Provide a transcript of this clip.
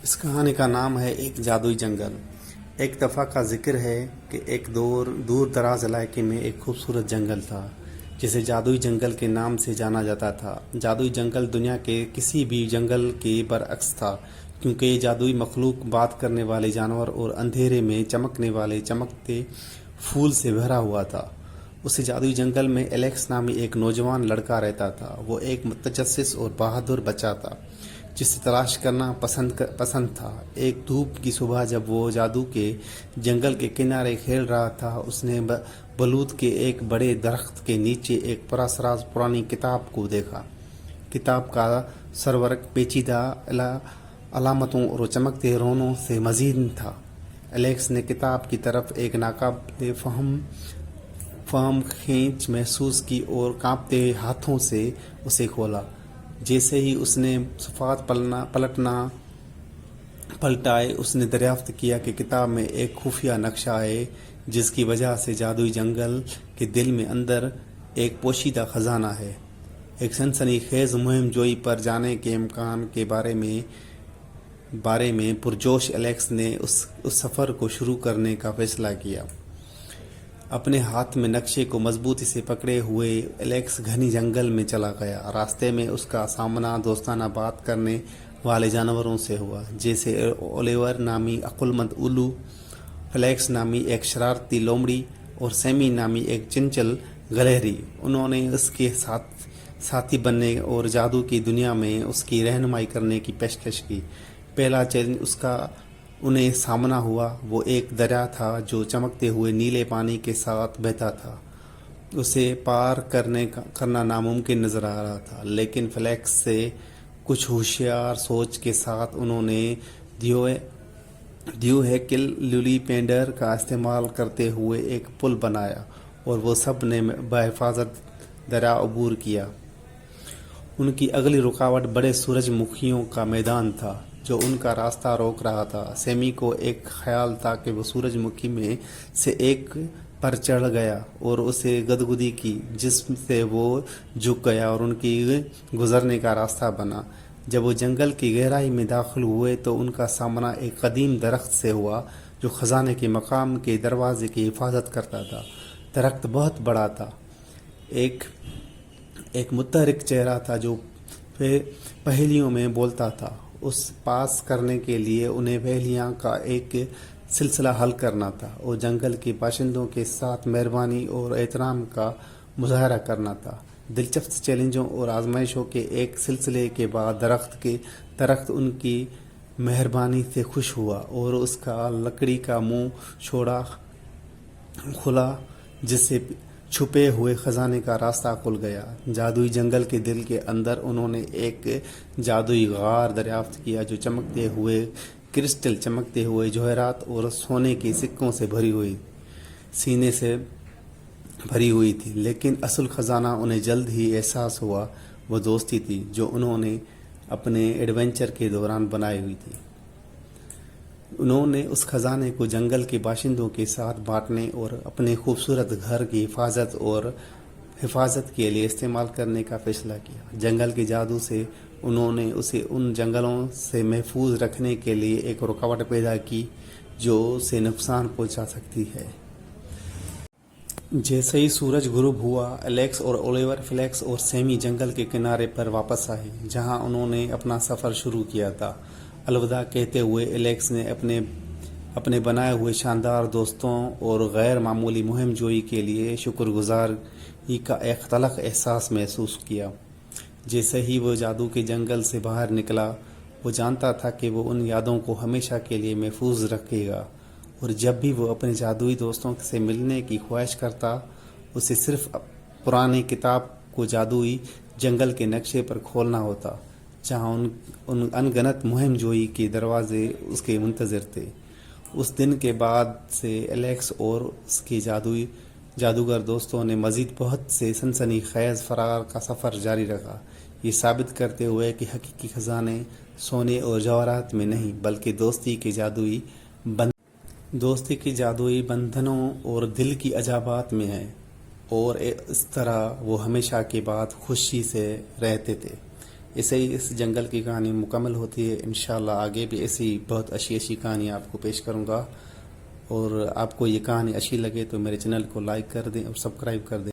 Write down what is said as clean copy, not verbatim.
اس کہانی کا نام ہے ایک جادوئی جنگل۔ ایک دفعہ کا ذکر ہے کہ ایک دور دراز علاقے میں ایک خوبصورت جنگل تھا جسے جادوئی جنگل کے نام سے جانا جاتا تھا۔ جادوئی جنگل دنیا کے کسی بھی جنگل کے برعکس تھا، کیونکہ یہ جادوئی مخلوق، بات کرنے والے جانور اور اندھیرے میں چمکنے والے چمکتے پھول سے بھرا ہوا تھا۔ اس جادوئی جنگل میں الیکس نامی ایک نوجوان لڑکا رہتا تھا۔ وہ ایک متجسس اور بہادر بچہ تھا جسے تلاش کرنا پسند تھا۔ ایک دھوپ کی صبح جب وہ جادو کے جنگل کے کنارے کھیل رہا تھا، اس نے بلوط کے ایک بڑے درخت کے نیچے ایک پراسرار پرانی کتاب کو دیکھا۔ کتاب کا سرورق پیچیدہ علامتوں اور چمکتے رونوں سے مزین تھا۔ الیکس نے کتاب کی طرف ایک ناقابل فہم کھینچ محسوس کی اور کانپتے ہاتھوں سے اسے کھولا۔ جیسے ہی اس نے صفحات پلٹائے، اس نے دریافت کیا کہ کتاب میں ایک خفیہ نقشہ ہے جس کی وجہ سے جادوئی جنگل کے دل میں اندر ایک پوشیدہ خزانہ ہے۔ ایک سنسنی خیز مہم جوئی پر جانے کے امکان کے بارے میں پرجوش الیکس نے اس سفر کو شروع کرنے کا فیصلہ کیا۔ اپنے ہاتھ میں نقشے کو مضبوطی سے پکڑے ہوئے الیکس گھنی جنگل میں چلا گیا۔ راستے میں اس کا سامنا دوستانہ بات کرنے والے جانوروں سے ہوا، جیسے اولیور نامی عقلمند الو، فلیکس نامی ایک شرارتی لومڑی اور سیمی نامی ایک چنچل گلہری۔ انہوں نے اس کے ساتھی بننے اور جادو کی دنیا میں اس کی رہنمائی کرنے کی پیشکش کی۔ پہلا چیلنج اس کا انہیں سامنا ہوا۔ وہ ایک دریا تھا جو چمکتے ہوئے نیلے پانی کے ساتھ بہتا تھا۔ اسے پار کرنا ناممکن نظر آ رہا تھا، لیکن فلیکس سے کچھ ہوشیار سوچ کے ساتھ انہوں نے دیوہیکل لولی پینڈر کا استعمال کرتے ہوئے ایک پل بنایا اور وہ سب نے بحفاظت دریا عبور کیا۔ ان کی اگلی رکاوٹ بڑے سورج مکھیوں کا میدان تھا جو ان کا راستہ روک رہا تھا۔ سیمی کو ایک خیال تھا کہ وہ سورج مکھی میں سے ایک پر چڑھ گیا اور اسے گدگدی کی، جس سے وہ جھک گیا اور ان کی گزرنے کا راستہ بنا۔ جب وہ جنگل کی گہرائی میں داخل ہوئے تو ان کا سامنا ایک قدیم درخت سے ہوا جو خزانے کے مقام کے دروازے کی حفاظت کرتا تھا۔ درخت بہت بڑا تھا، ایک متحرک چہرہ تھا جو پہیلیوں میں بولتا تھا۔ اس پاس کرنے کے لیے انہیں پہیلیاں کا ایک سلسلہ حل کرنا تھا اور جنگل کے باشندوں کے ساتھ مہربانی اور احترام کا مظاہرہ کرنا تھا۔ دلچسپ چیلنجوں اور آزمائشوں کے ایک سلسلے کے بعد درخت ان کی مہربانی سے خوش ہوا اور اس کا لکڑی کا منہ کھلا، جس سے چھپے ہوئے خزانے کا راستہ کھل گیا۔ جادوئی جنگل کے دل کے اندر انہوں نے ایک جادوئی غار دریافت کیا جو چمکتے ہوئے کرسٹل، چمکتے ہوئے جواہرات اور سونے کے سکوں سے بھری ہوئی تھی۔ لیکن اصل خزانہ انہیں جلد ہی احساس ہوا، وہ دوستی تھی جو انہوں نے اپنے ایڈونچر کے دوران بنائی ہوئی تھی۔ انہوں نے اس خزانے کو جنگل کے باشندوں کے ساتھ بانٹنے اور اپنے خوبصورت گھر کی حفاظت کے لیے استعمال کرنے کا فیصلہ کیا۔ جنگل کے جادو سے انہوں نے اسے ان جنگلوں سے محفوظ رکھنے کے لیے ایک رکاوٹ پیدا کی جو اسے نقصان پہنچا سکتی ہے۔ جیسے ہی سورج غروب ہوا، الیکس اور اولیور، فلیکس اور سیمی جنگل کے کنارے پر واپس آئے جہاں انہوں نے اپنا سفر شروع کیا تھا۔ الوداع کہتے ہوئے الیکس نے اپنے بنائے ہوئے شاندار دوستوں اور غیر معمولی مہم جوئی کے لیے شکر گزاری کا ایک تلخ احساس محسوس کیا۔ جیسے ہی وہ جادو کے جنگل سے باہر نکلا، وہ جانتا تھا کہ وہ ان یادوں کو ہمیشہ کے لیے محفوظ رکھے گا، اور جب بھی وہ اپنے جادوئی دوستوں سے ملنے کی خواہش کرتا، اسے صرف پرانی کتاب کو جادوئی جنگل کے نقشے پر کھولنا ہوتا، جہاں ان انگنت مہم جوئی کے دروازے اس کے منتظر تھے۔ اس دن کے بعد سے الیکس اور اس کے جادوگر دوستوں نے مزید بہت سے سنسنی خیز فرار کا سفر جاری رکھا، یہ ثابت کرتے ہوئے کہ حقیقی خزانے سونے اور جواہرات میں نہیں بلکہ دوستی کی جادوئی بندھنوں اور دل کی عجائبات میں ہیں، اور اس طرح وہ ہمیشہ کے بعد خوشی سے رہتے تھے۔ اسے ہی اس جنگل کی کہانی مکمل ہوتی ہے. انشاءاللہ آگے بھی ایسی بہت اچھی اچھی کہانیاں آپ کو پیش کروں گا. اور آپ کو یہ کہانی اچھی لگے تو میرے چینل کو لائک کر دیں اور سبسکرائب کر دیں.